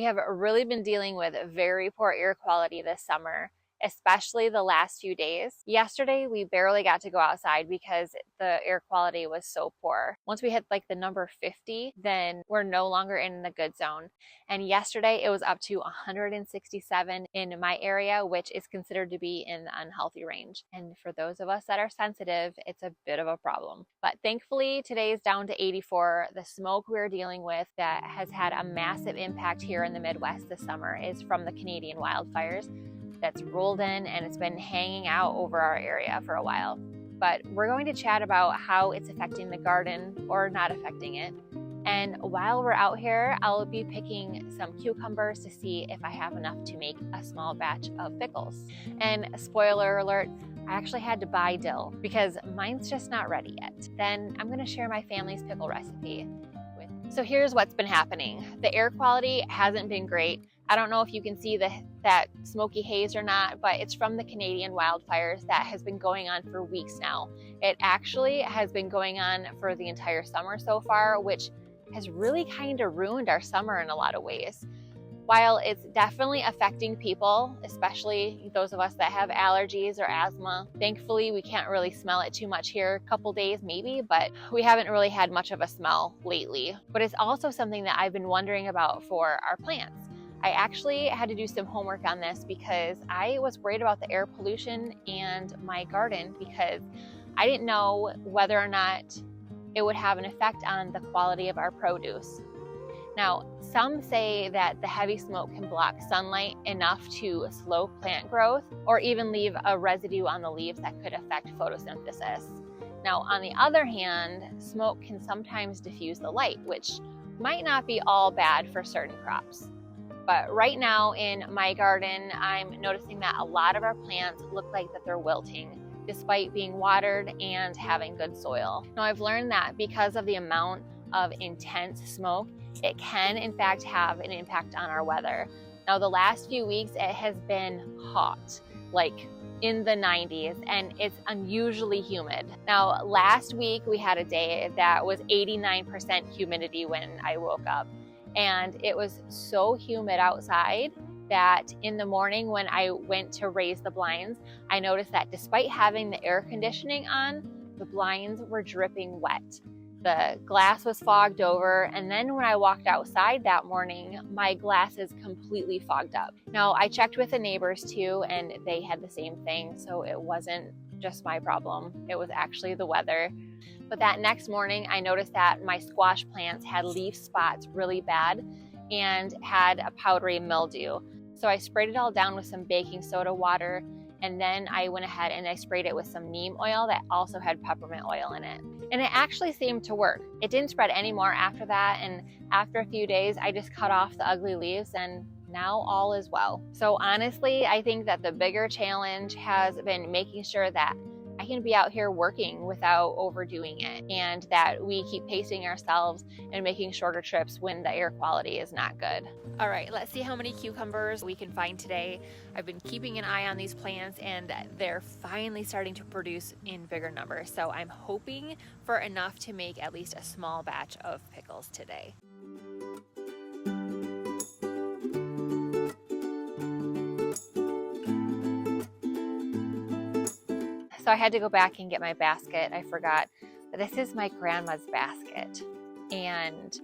have really been dealing with very poor air quality this summer, especially the last few days. Yesterday, we barely got to go outside because the air quality was so poor. Once we hit like the number 50, then we're no longer in the good zone. And yesterday, it was up to 167 in my area, which is considered to be in the unhealthy range. And for those of us that are sensitive, it's a bit of a problem. But thankfully, today is down to 84. The smoke we're dealing with that has had a massive impact here in the Midwest this summer is from the Canadian wildfires that's rolled in, and it's been hanging out over our area for a while. But we're going to chat about how it's affecting the garden or not affecting it. And while we're out here, I'll be picking some cucumbers to see if I have enough to make a small batch of pickles. And spoiler alert, I actually had to buy dill because mine's just not ready yet. Then I'm going to share my family's pickle recipe. So here's what's been happening. The air quality hasn't been great. I don't know if you can see that smoky haze or not, but it's from the Canadian wildfires that has been going on for weeks now. It actually has been going on for the entire summer so far, which has really kind of ruined our summer in a lot of ways. While it's definitely affecting people, especially those of us that have allergies or asthma, thankfully we can't really smell it too much here. A couple days maybe, but we haven't really had much of a smell lately. But it's also something that I've been wondering about for our plants. I actually had to do some homework on this because I was worried about the air pollution and my garden because I didn't know whether or not it would have an effect on the quality of our produce. Now, some say that the heavy smoke can block sunlight enough to slow plant growth or even leave a residue on the leaves that could affect photosynthesis. Now, on the other hand, smoke can sometimes diffuse the light, which might not be all bad for certain crops. But right now in my garden, I'm noticing that a lot of our plants look like that they're wilting despite being watered and having good soil. Now, I've learned that because of the amount of intense smoke, it can in fact have an impact on our weather. Now, the last few weeks it has been hot, like in the 90s, and it's unusually humid. Now, last week we had a day that was 89% humidity when I woke up, and it was so humid outside that in the morning when I went to raise the blinds, I noticed that despite having the air conditioning on, the blinds were dripping wet. The glass was fogged over, and then when I walked outside that morning, my glass is completely fogged up. Now, I checked with the neighbors too, and they had the same thing, so it wasn't just my problem. It was actually the weather. But that next morning, I noticed that my squash plants had leaf spots really bad and had a powdery mildew. So I sprayed it all down with some baking soda water, and then I went ahead and I sprayed it with some neem oil that also had peppermint oil in it. And it actually seemed to work. It didn't spread anymore after that, and after a few days, I just cut off the ugly leaves and now all is well. So honestly, I think that the bigger challenge has been making sure that I can be out here working without overdoing it, and that we keep pacing ourselves and making shorter trips when the air quality is not good. All right, let's see how many cucumbers we can find today. I've been keeping an eye on these plants and they're finally starting to produce in bigger numbers. So I'm hoping for enough to make at least a small batch of pickles today. So I had to go back and get my basket. I forgot, but this is my grandma's basket. And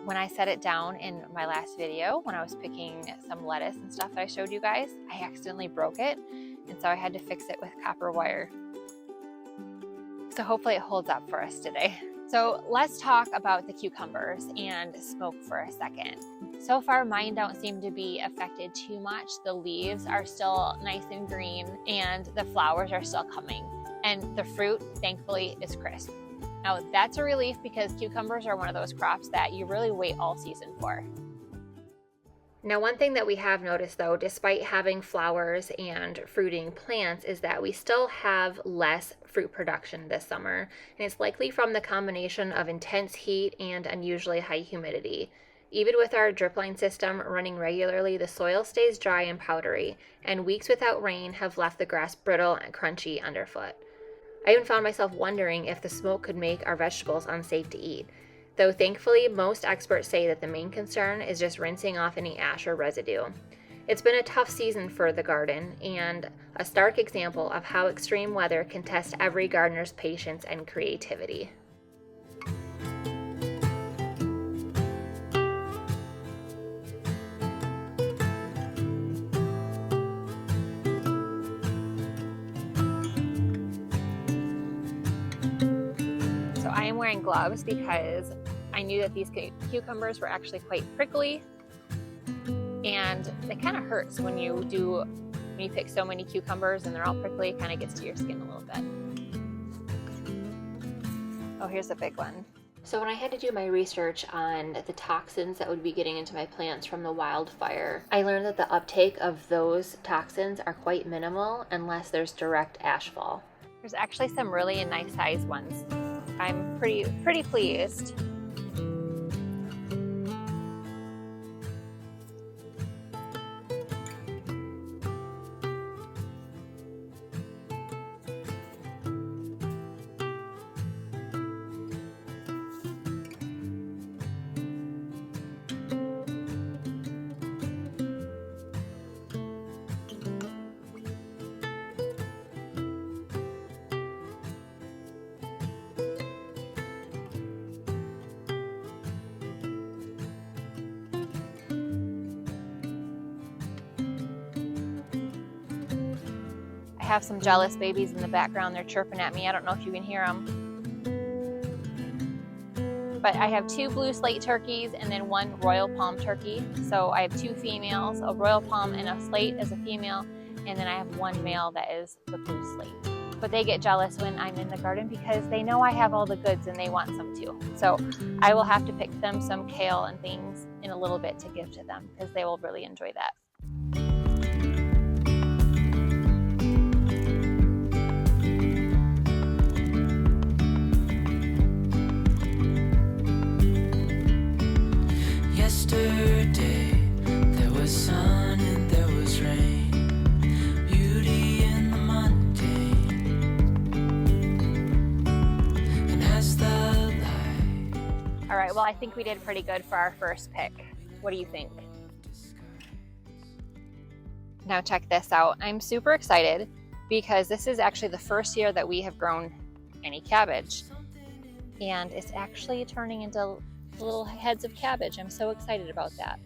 when I set it down in my last video, when I was picking some lettuce and stuff that I showed you guys, I accidentally broke it. And so I had to fix it with copper wire. So hopefully it holds up for us today. So let's talk about the cucumbers and smoke for a second. So far, mine don't seem to be affected too much. The leaves are still nice and green and the flowers are still coming. And the fruit, thankfully, is crisp. Now that's a relief because cucumbers are one of those crops that you really wait all season for. Now, one thing that we have noticed though, despite having flowers and fruiting plants, is that we still have less fruit production this summer. And it's likely from the combination of intense heat and unusually high humidity. Even with our drip line system running regularly, the soil stays dry and powdery, and weeks without rain have left the grass brittle and crunchy underfoot. I even found myself wondering if the smoke could make our vegetables unsafe to eat. though thankfully most experts say that the main concern is just rinsing off any ash or residue. It's been a tough season for the garden and a stark example of how extreme weather can test every gardener's patience and creativity. So I am wearing gloves because I knew that these cucumbers were actually quite prickly, and they kind of hurts when you pick so many cucumbers and they're all prickly. It kind of gets to your skin a little bit. Oh, here's a big one. So when I had to do my research on the toxins that would be getting into my plants from the wildfire, I learned that the uptake of those toxins are quite minimal unless there's direct ash fall. There's actually some really nice sized ones. I'm pretty pleased. I have some jealous babies in the background. They're chirping at me. I don't know if you can hear them. But I have 2 blue slate turkeys and then 1 royal palm turkey. So I have 2 females, a royal palm and a slate as a female, and then I have 1 male that is the blue slate. But they get jealous when I'm in the garden because they know I have all the goods and they want some too. So I will have to pick them some kale and things in a little bit to give to them because they will really enjoy that. Yesterday there was sun and there was rain, beauty in the mundane, and as the light. All right, well, I think we did pretty good for our first pick. What do you think? Now check this out. I'm super excited because this is actually the first year that we have grown any cabbage, and it's actually turning into little heads of cabbage. I'm so excited about that.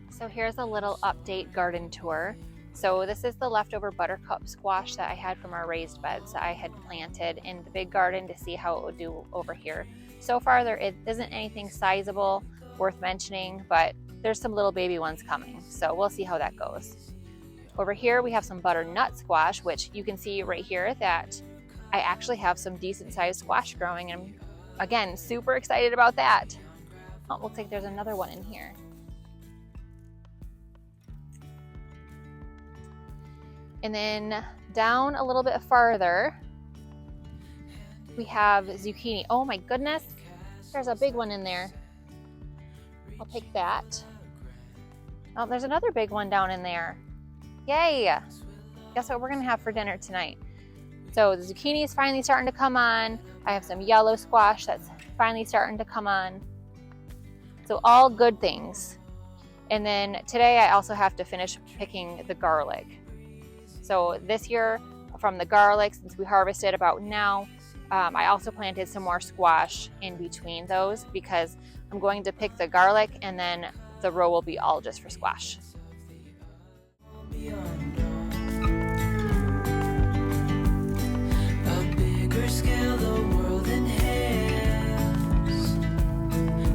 So here's a little update garden tour. So this is the leftover buttercup squash that I had from our raised beds that I had planted in the big garden to see how it would do over here. So far there isn't anything sizable worth mentioning, but there's some little baby ones coming. So we'll see how that goes. Over here we have some butternut squash, which you can see right here that I actually have some decent sized squash growing, and again, super excited about that. Oh, looks like there's another one in here. And then down a little bit farther, we have zucchini. Oh my goodness, there's a big one in there. I'll take that. Oh, there's another big one down in there. Yay! Guess what we're gonna have for dinner tonight? So the zucchini is finally starting to come on. I have some yellow squash that's finally starting to come on. So all good things. And then today I also have to finish picking the garlic. So this year from the garlic, since we harvested about now, I also planted some more squash in between those because I'm going to pick the garlic and then the row will be all just for squash. Scale the world in halves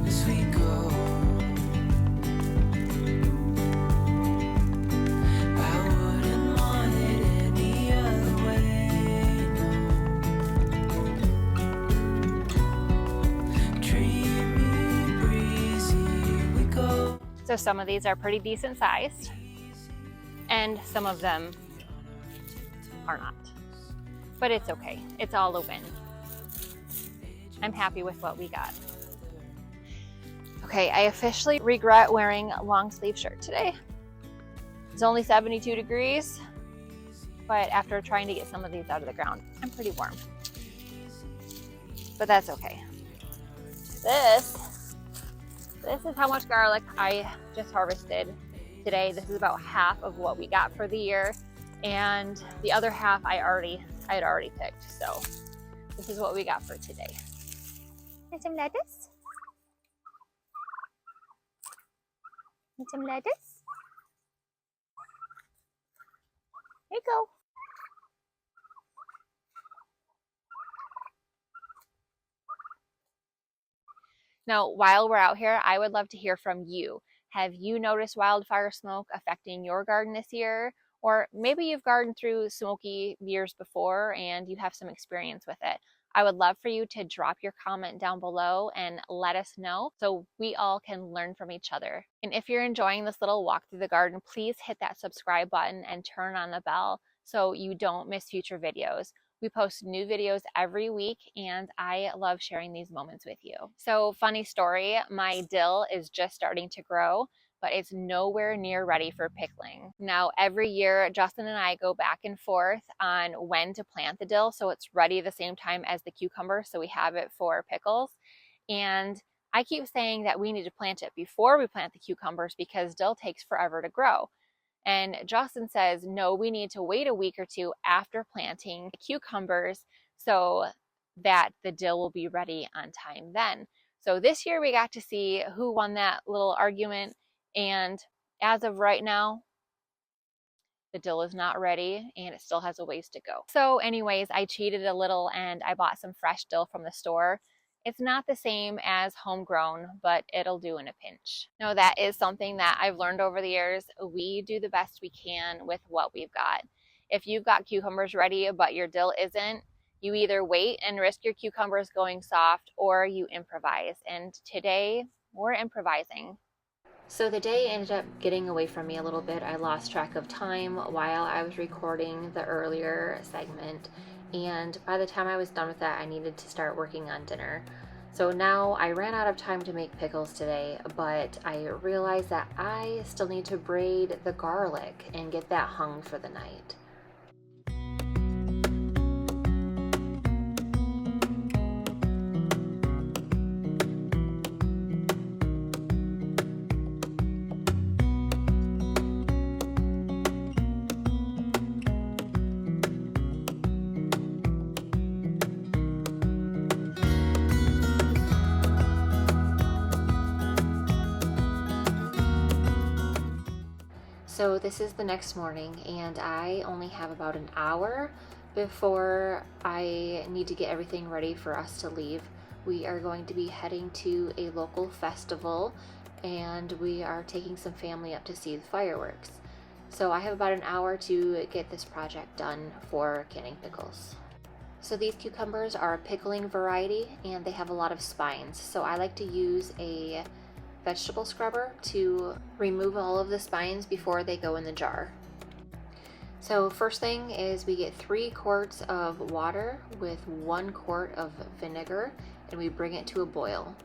as we go. I wouldn't want it any other way, no. Dreamy, breezy, we go. So some of these are pretty decent sized and some of them are not. But it's okay. It's all a win. I'm happy with what we got. Okay, I officially regret wearing a long sleeve shirt today. It's only 72 degrees, but after trying to get some of these out of the ground, I'm pretty warm. But that's okay. This is how much garlic I just harvested today. This is about half of what we got for the year, and the other half I had already picked. So this is what we got for today. And some lettuce. And some lettuce. Here you go. Now, while we're out here, I would love to hear from you. Have you noticed wildfire smoke affecting your garden this year? Or maybe you've gardened through smoky years before and you have some experience with it. I would love for you to drop your comment down below and let us know so we all can learn from each other. And if you're enjoying this little walk through the garden, please hit that subscribe button and turn on the bell so you don't miss future videos. We post new videos every week and I love sharing these moments with you. So funny story, my dill is just starting to grow, but it's nowhere near ready for pickling. Now, every year, Justin and I go back and forth on when to plant the dill so it's ready the same time as the cucumber, so we have it for pickles. And I keep saying that we need to plant it before we plant the cucumbers because dill takes forever to grow. And Justin says, no, we need to wait a week or two after planting the cucumbers so that the dill will be ready on time then. So this year we got to see who won that little argument. And as of right now, the dill is not ready and it still has a ways to go. So anyways, I cheated a little and I bought some fresh dill from the store. It's not the same as homegrown, but it'll do in a pinch. Now that is something that I've learned over the years. We do the best we can with what we've got. If you've got cucumbers ready, but your dill isn't, you either wait and risk your cucumbers going soft or you improvise. And today we're improvising. So the day ended up getting away from me a little bit. I lost track of time while I was recording the earlier segment. And by the time I was done with that, I needed to start working on dinner. So now I ran out of time to make pickles today, but I realized that I still need to braid the garlic and get that hung for the night. So this is the next morning and I only have about an hour before I need to get everything ready for us to leave. We are going to be heading to a local festival and we are taking some family up to see the fireworks. So I have about an hour to get this project done for canning pickles. So these cucumbers are a pickling variety and they have a lot of spines. So I like to use a vegetable scrubber to remove all of the spines before they go in the jar. So first thing is we get 3 quarts of water with 1 quart of vinegar and we bring it to a boil.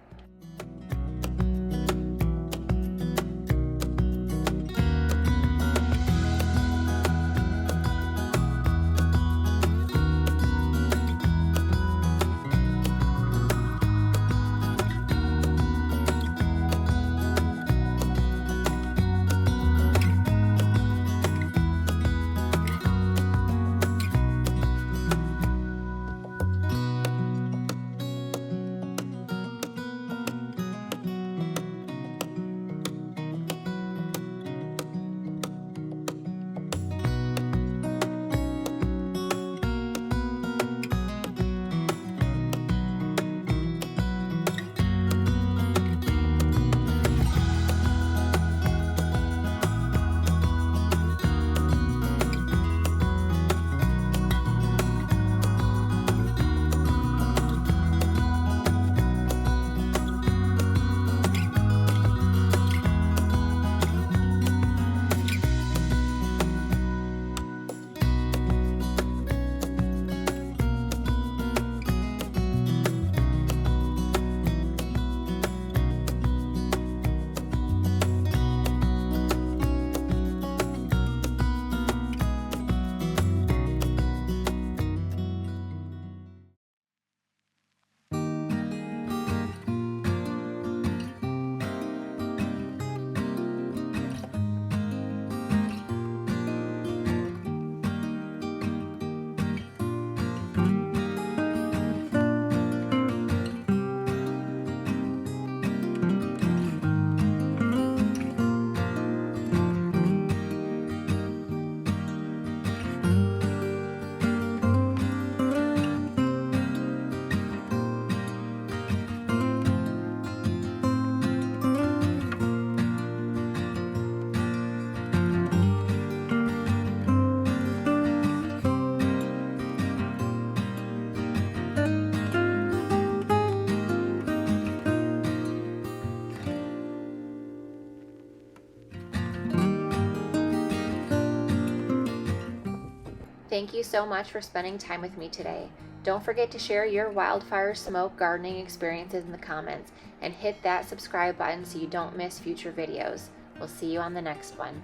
thank you so much for spending time with me today. Don't forget to share your wildfire smoke gardening experiences in the comments and hit that subscribe button so you don't miss future videos. We'll see you on the next one.